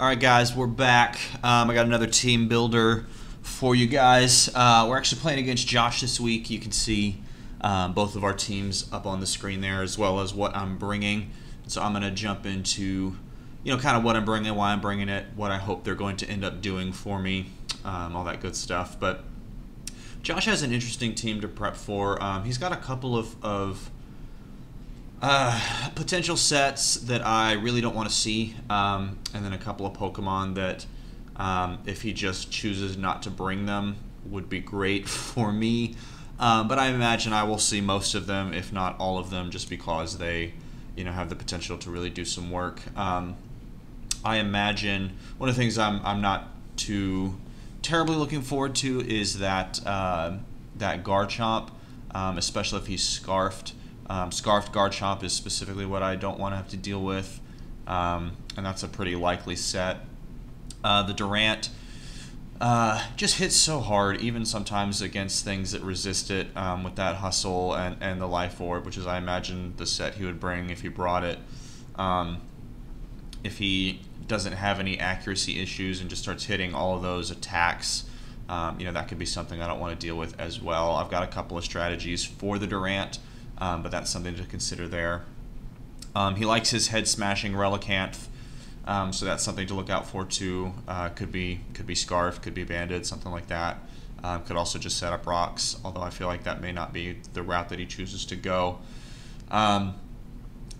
All right, guys, we're back. I got another team builder for you guys. We're actually playing against Josh this week. You can see both of our teams up on the screen there, as well as what I'm bringing. So I'm going to jump into, kind of what I'm bringing, why I'm bringing it, what I hope they're going to end up doing for me, all that good stuff. But Josh has an interesting team to prep for. He's got a couple of potential sets that I really don't want to see, and then a couple of Pokemon that, if he just chooses not to bring them, would be great for me. But I imagine I will see most of them, if not all of them, just because they, have the potential to really do some work. I imagine one of the things I'm not too terribly looking forward to is that Garchomp, especially if he's Scarfed. Scarfed Garchomp is specifically what I don't want to have to deal with, and that's a pretty likely set. The Durant just hits so hard, even sometimes against things that resist it, with that Hustle and the Life Orb, which is, I imagine, the set he would bring if he brought it. If he doesn't have any accuracy issues and just starts hitting all of those attacks, that could be something I don't want to deal with as well. I've got a couple of strategies for the Durant, but that's something to consider there. He likes his head-smashing Relicanth, so that's something to look out for too. Could be Scarf, could be Banded, something like that. Could also just set up rocks, although I feel like that may not be the route that he chooses to go.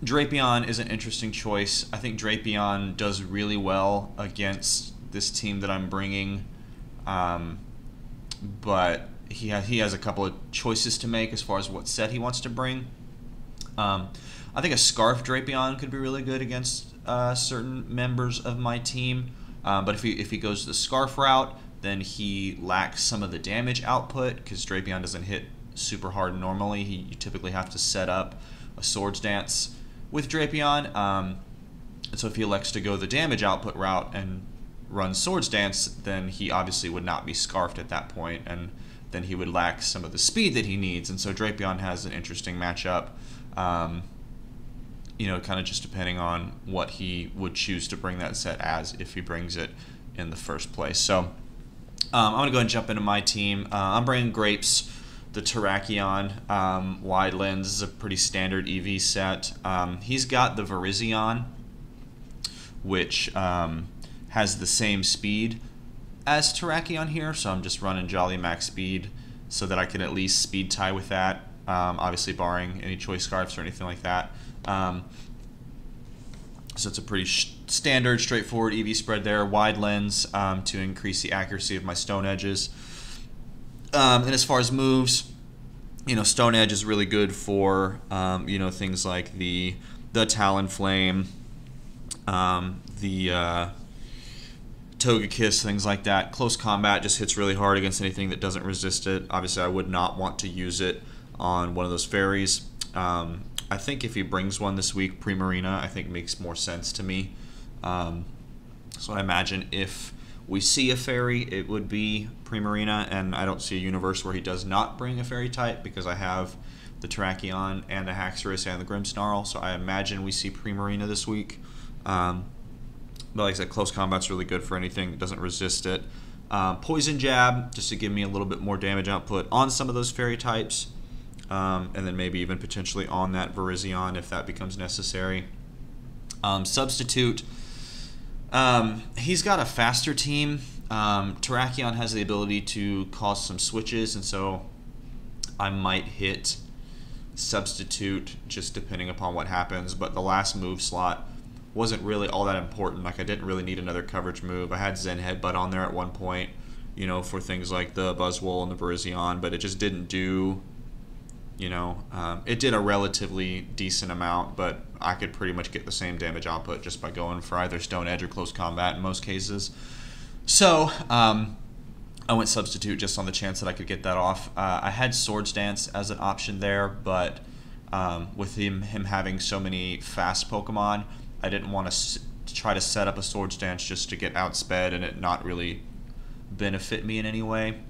Drapion is an interesting choice. I think Drapion does really well against this team that I'm bringing, but he has a couple of choices to make as far as what set he wants to bring. I think a Scarf Drapion could be really good against certain members of my team, but if he goes the Scarf route, then he lacks some of the damage output because Drapion doesn't hit super hard normally. You typically have to set up a Swords Dance with Drapion, and so if he elects to go the damage output route and run Swords Dance, then he obviously would not be Scarfed at that point, and then he would lack some of the speed that he needs. And so Drapion has an interesting matchup, kind of just depending on what he would choose to bring that set as, if he brings it in the first place. So I'm going to go ahead and jump into my team. I'm bringing Grapes, the Terrakion. Wide Lens is a pretty standard EV set. He's got the Virizion, which has the same speed as Terrakion here, so I'm just running Jolly Max Speed so that I can at least speed tie with that, obviously barring any Choice Scarfs or anything like that. So it's a pretty standard, straightforward EV spread there. Wide Lens to increase the accuracy of my Stone Edges. And as far as moves, Stone Edge is really good for, things like the Talonflame, the Togekiss, things like that. Close Combat just hits really hard against anything that doesn't resist it. Obviously, I would not want to use it on one of those fairies. I think if he brings one this week, Primarina, I think makes more sense to me. So I imagine if we see a fairy, it would be Primarina, and I don't see a universe where he does not bring a fairy type because I have the Terrakion and the Haxorus and the Grimmsnarl, so I imagine we see Primarina this week. But like I said, Close Combat's really good for anything that doesn't resist it. Poison Jab, just to give me a little bit more damage output on some of those fairy types, and then maybe even potentially on that Virizion if that becomes necessary. Substitute, he's got a faster team. Terrakion has the ability to cause some switches, and so I might hit Substitute just depending upon what happens, but the last move slot wasn't really all that important. Like, I didn't really need another coverage move. I had Zen Headbutt on there at one point, for things like the Buzzwole and the Virizion, but it just didn't do, it did a relatively decent amount, but I could pretty much get the same damage output just by going for either Stone Edge or Close Combat in most cases. So I went Substitute just on the chance that I could get that off. I had Swords Dance as an option there, but with him having so many fast Pokemon, I didn't want to try to set up a Swords Dance just to get outsped and it not really benefit me in any way.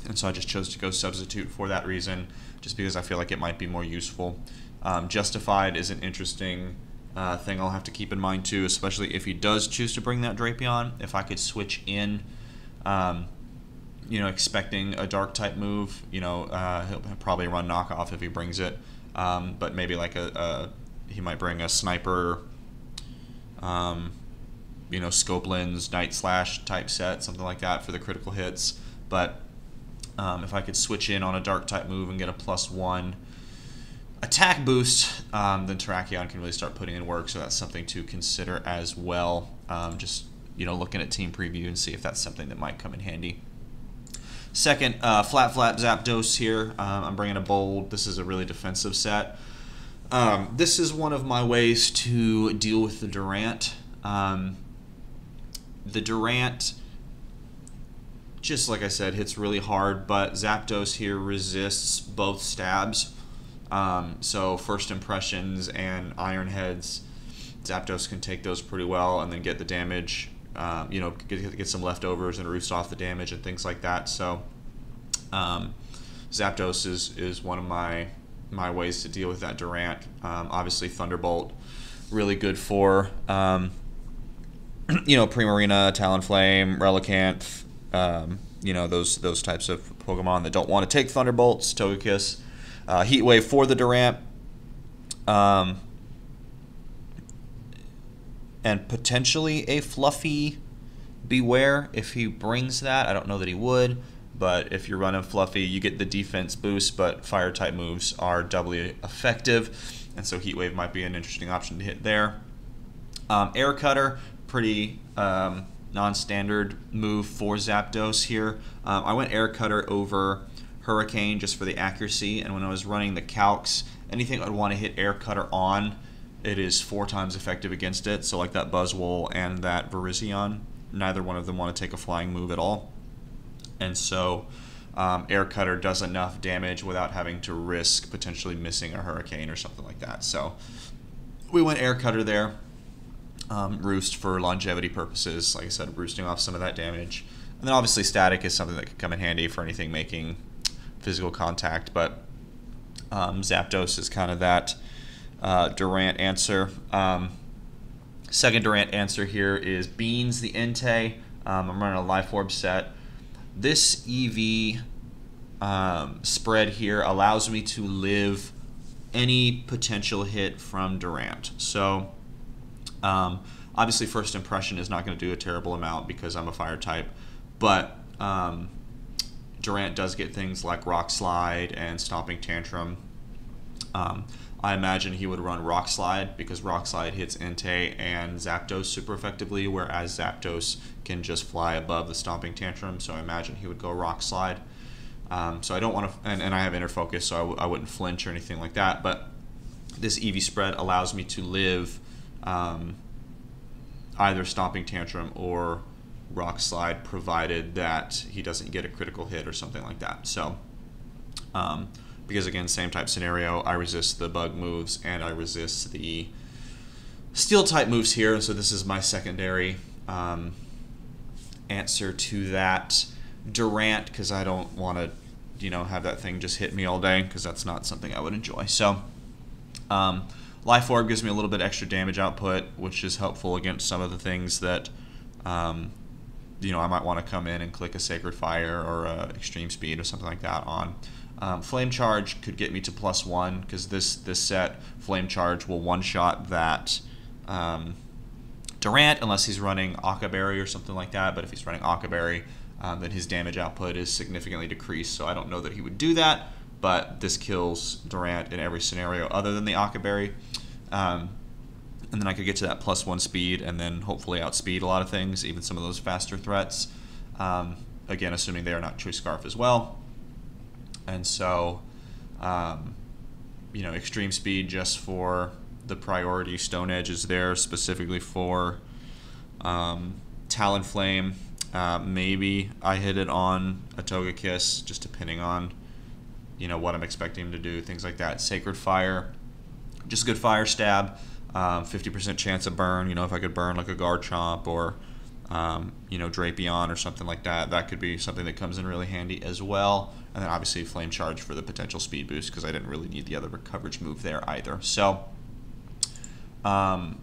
And so I just chose to go Substitute for that reason, just because I feel like it might be more useful. Justified is an interesting thing I'll have to keep in mind too, especially if he does choose to bring that Drapion. If I could switch in, expecting a dark type move, he'll probably run knockoff if he brings it. But maybe like he might bring a sniper, scope lens, night slash type set, something like that for the critical hits. But if I could switch in on a dark type move and get a +1 attack boost, then Terrakion can really start putting in work. So that's something to consider as well. Just looking at team preview and see if that's something that might come in handy. Second, Flat Zapdos here. I'm bringing a bold. This is a really defensive set. This is one of my ways to deal with the Durant. The Durant, just like I said, hits really hard, but Zapdos here resists both stabs. So first impressions and Iron Heads, Zapdos can take those pretty well and then get the damage, get some leftovers and roost off the damage and things like that. So Zapdos is one of my ways to deal with that Durant. Obviously Thunderbolt, really good for Primarina, Talonflame, Relicanth, those types of Pokemon that don't want to take Thunderbolts. Togekiss, Heat Wave for the Durant, and potentially a Fluffy Beware if he brings that. I don't know that he would, but if you're running Fluffy, you get the defense boost, but fire type moves are doubly effective, and so Heat Wave might be an interesting option to hit there. Air Cutter, pretty non-standard move for Zapdos here. I went Air Cutter over Hurricane just for the accuracy, and when I was running the calcs, anything I'd want to hit Air Cutter on, it is 4 times effective against it. So like that Buzzwole and that Virizion, neither one of them want to take a flying move at all. And so Air Cutter does enough damage without having to risk potentially missing a Hurricane or something like that. So we went Air Cutter there. Roost for longevity purposes, like I said, roosting off some of that damage. And then obviously Static is something that could come in handy for anything making physical contact, but Zapdos is kind of that Durant answer. Second Durant answer here is Beans, the Entei. I'm running a Life Orb set. This EV spread here allows me to live any potential hit from Durant. So obviously first impression is not going to do a terrible amount because I'm a fire type, but Durant does get things like Rock Slide and Stomping Tantrum. I imagine he would run Rock Slide because Rock Slide hits Entei and Zapdos super effectively, whereas Zapdos can just fly above the Stomping Tantrum, so I imagine he would go Rock Slide. So I don't want to, and I have Inner Focus, so I wouldn't flinch or anything like that, but this EV spread allows me to live either Stomping Tantrum or Rock Slide, provided that he doesn't get a critical hit or something like that. So, because again, same type scenario, I resist the bug moves and I resist the steel type moves here, so this is my secondary answer to that Durant, because I don't want to, have that thing just hit me all day, because that's not something I would enjoy. So, Life Orb gives me a little bit extra damage output, which is helpful against some of the things that, I might want to come in and click a Sacred Fire or a Extreme Speed or something like that on. Flame Charge could get me to +1, because this set, Flame Charge, will one-shot that Durant, unless he's running Akaberry or something like that. But if he's running Akaberry, then his damage output is significantly decreased, so I don't know that he would do that. But this kills Durant in every scenario other than the Akaberry. And then I could get to that +1 speed and then hopefully outspeed a lot of things, even some of those faster threats. Again, assuming they are not Choice Scarf as well. And so, Extreme Speed just for the priority. Stone Edge is there specifically for Talonflame. Maybe I hit it on a Togekiss, just depending on what I'm expecting him to do, things like that. Sacred Fire, just a good fire stab. 50% chance of burn. If I could burn like a Garchomp or Drapion or something like that, that could be something that comes in really handy as well. And then obviously Flame Charge for the potential speed boost, because I didn't really need the other coverage move there either. So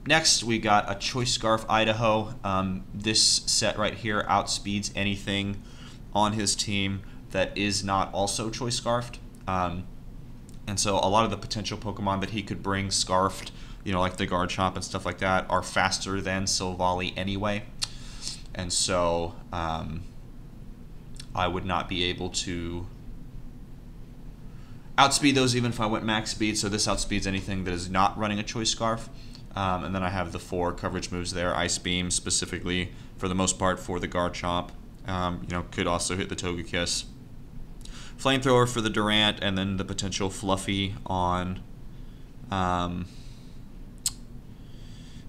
Next, we got a Choice Scarf Idaho. This set right here outspeeds anything on his team that is not also Choice Scarfed. And so a lot of the potential Pokemon that he could bring Scarfed, like the Garchomp and stuff like that, are faster than Silvally anyway. And so I would not be able to outspeed those even if I went max speed. So this outspeeds anything that is not running a Choice Scarf. And then I have the 4 coverage moves there. Ice Beam specifically, for the most part, for the Garchomp. Could also hit the Togekiss. Flamethrower for the Durant, and then the potential Fluffy on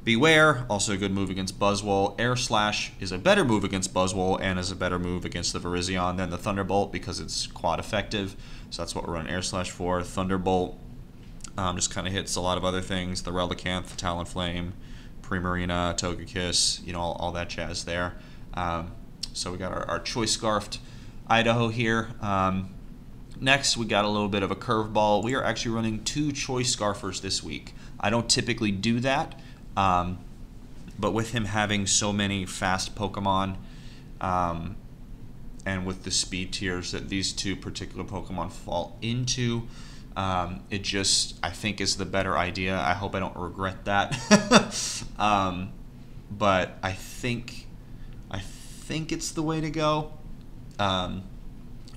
Beware. Also a good move against Buzzwole. Air Slash is a better move against Buzzwole and is a better move against the Virizion than the Thunderbolt because it's quad effective. So that's what we're running Air Slash for. Thunderbolt just kind of hits a lot of other things. The Relicanth, the Talonflame, Primarina, Togekiss, all that jazz there. So we got our Choice Scarfed Idaho here. Next, we got a little bit of a curveball. We are actually running 2 Choice Scarfers this week. I don't typically do that, but with him having so many fast Pokemon, and with the speed tiers that these 2 particular Pokemon fall into, it just, I think, is the better idea. I hope I don't regret that. But I think it's the way to go.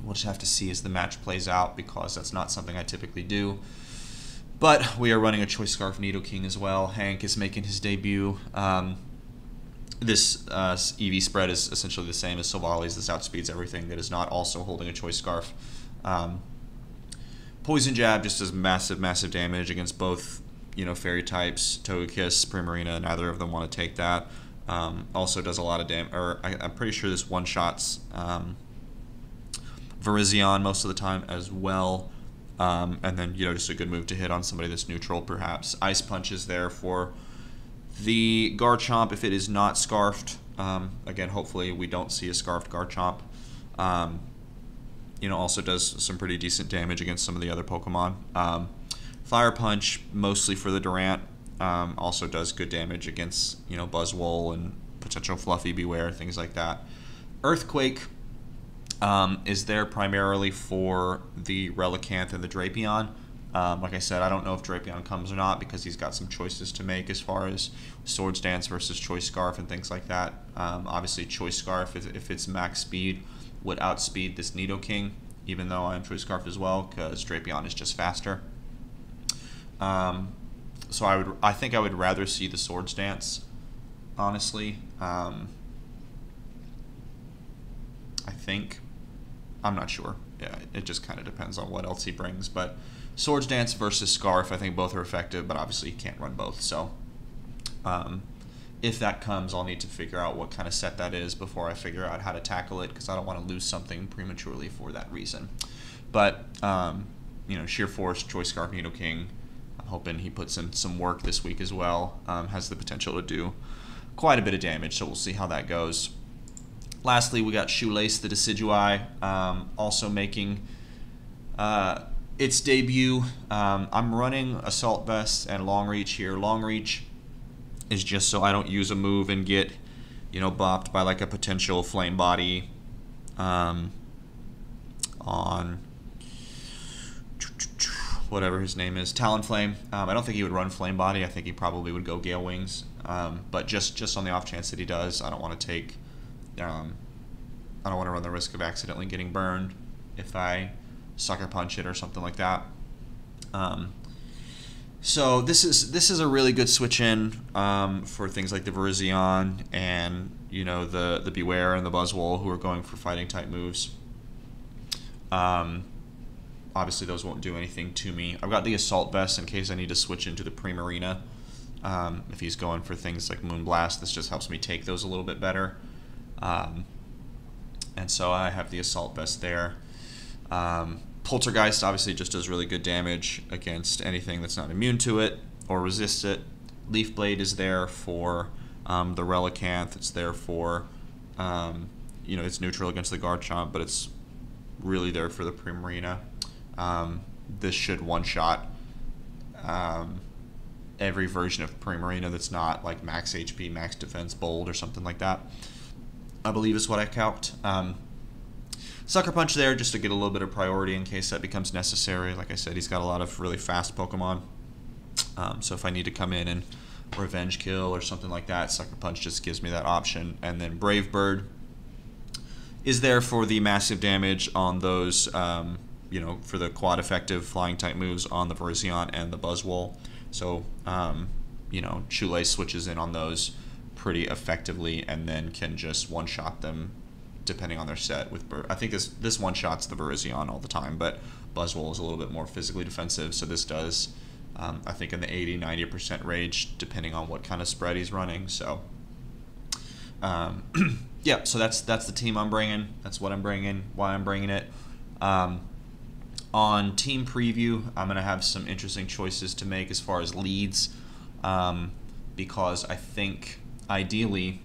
We'll just have to see as the match plays out because that's not something I typically do. But we are running a Choice Scarf Nidoking as well. Hank is making his debut. This EV spread is essentially the same as Silvally's. This outspeeds everything that is not also holding a Choice Scarf. Poison Jab just does massive, massive damage against both, fairy types. Togekiss, Primarina, neither of them want to take that. Also does a lot of damage, or I'm pretty sure this one-shots Virizion most of the time as well. And then, just a good move to hit on somebody that's neutral, perhaps. Ice Punch is there for the Garchomp if it is not Scarfed. Again, hopefully we don't see a Scarfed Garchomp. Also does some pretty decent damage against some of the other Pokemon. Fire Punch, mostly for the Durant. Also does good damage against, Buzzwole and potential Fluffy, Beware, things like that. Earthquake is there primarily for the Relicanth and the Drapion. Like I said, I don't know if Drapion comes or not because he's got some choices to make as far as Swords Dance versus Choice Scarf and things like that. Obviously, Choice Scarf, if it's max speed, would outspeed this Nidoking, even though I'm Choice Scarf as well, because Drapion is just faster. So I think I would rather see the Swords Dance, honestly. I think. I'm not sure. Yeah, it just kind of depends on what else he brings. But Swords Dance versus Scarf, I think both are effective, but obviously you can't run both. So if that comes, I'll need to figure out what kind of set that is before I figure out how to tackle it, because I don't want to lose something prematurely for that reason. But, Sheer Force, Choice Scarf, Nidoking, I'm hoping he puts in some work this week as well. Has the potential to do quite a bit of damage, so we'll see how that goes. Lastly, we got Shoelace, the Decidueye, also making its debut. I'm running Assault Vest and Long Reach here. Long Reach is just so I don't use a move and get, bopped by like a potential Flame Body on whatever his name is, Talonflame. I don't think he would run Flame Body. I think he probably would go Gale Wings. But just on the off chance that he does, I don't want to take. I don't want to run the risk of accidentally getting burned if I Sucker Punch it or something like that. So this is a really good switch in for things like the Virizion and the Beware and the Buzzwole who are going for fighting type moves. Obviously those won't do anything to me. I've got the Assault Vest in case I need to switch into the Primarina. If he's going for things like Moonblast, this just helps me take those a little bit better. And so I have the Assault Vest there. Poltergeist obviously just does really good damage against anything that's not immune to it or resist it. Leaf Blade is there for the Relicanth. It's there for, it's neutral against the Garchomp, but it's really there for the Primarina. This should one-shot every version of Primarina that's not like max HP, max defense, bold, or something like that, I believe is what I calced. Sucker Punch there just to get a little bit of priority in case that becomes necessary. Like I said, he's got a lot of really fast Pokemon. So if I need to come in and revenge kill or something like that, Sucker Punch just gives me that option. And then Brave Bird is there for the massive damage on those, you know, for the quad effective flying type moves on the Virizion and the Buzzwole. So, you know, Shoelace switches in on those pretty effectively and then can just one-shot them depending on their set. With I think this one-shots the Virizion all the time, but Buzzwole is a little bit more physically defensive, so this does, I think, in the 80-90% range, depending on what kind of spread he's running. So, yeah, so that's the team I'm bringing. That's what I'm bringing, why I'm bringing it. On team preview, I'm going to have some interesting choices to make as far as leads, because I think ideally,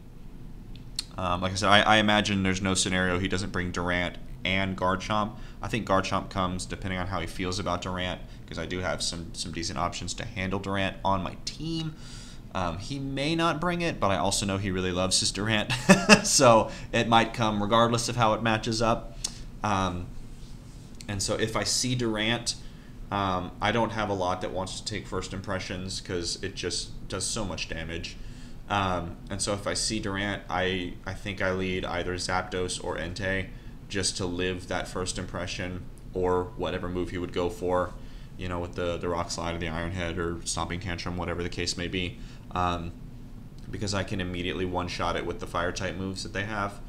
like I said, I imagine there's no scenario he doesn't bring Durant and Garchomp. I think Garchomp comes depending on how he feels about Durant, because I do have some decent options to handle Durant on my team. He may not bring it, but I also know he really loves his Durant, so it might come regardless of how it matches up. And so if I see Durant, I don't have a lot that wants to take first impressions because it just does so much damage. And so if I see Durant, I think I lead either Zapdos or Entei just to live that first impression or whatever move he would go for, you know, with the Rock Slide or the Iron Head or Stomping Tantrum, whatever the case may be, because I can immediately one-shot it with the Fire-type moves that they have.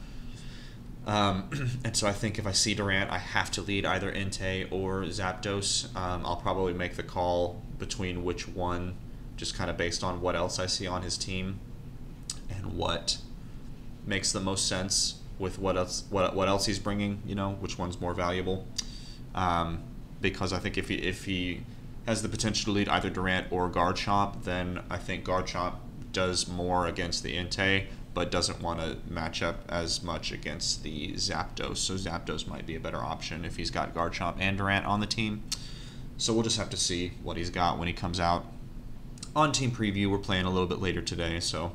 And so I think if I see Durant, I have to lead either Entei or Zapdos. I'll probably make the call between which one, just kind of based on what else I see on his team and what makes the most sense with what else he's bringing, you know, which one's more valuable. Because I think if he has the potential to lead either Durant or Garchomp, then I think Garchomp does more against the Entei, but doesn't want to match up as much against the Zapdos. So Zapdos might be a better option if he's got Garchomp and Durant on the team. So we'll just have to see what he's got when he comes out. On team preview, we're playing a little bit later today, so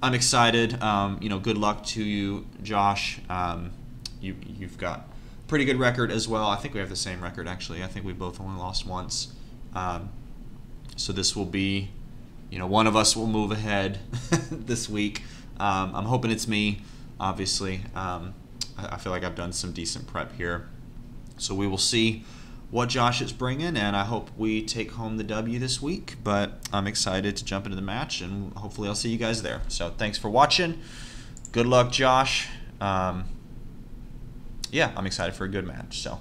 I'm excited. You know, good luck to you, Josh. You've got a pretty good record as well. I think we have the same record, actually. I think we both only lost once. So this will be, you know, one of us will move ahead this week. I'm hoping it's me, obviously. I feel like I've done some decent prep here. So we will see what Josh is bringing, and I hope we take home the W this week. But I'm excited to jump into the match, and hopefully I'll see you guys there. So thanks for watching. Good luck, Josh. Yeah, I'm excited for a good match. So.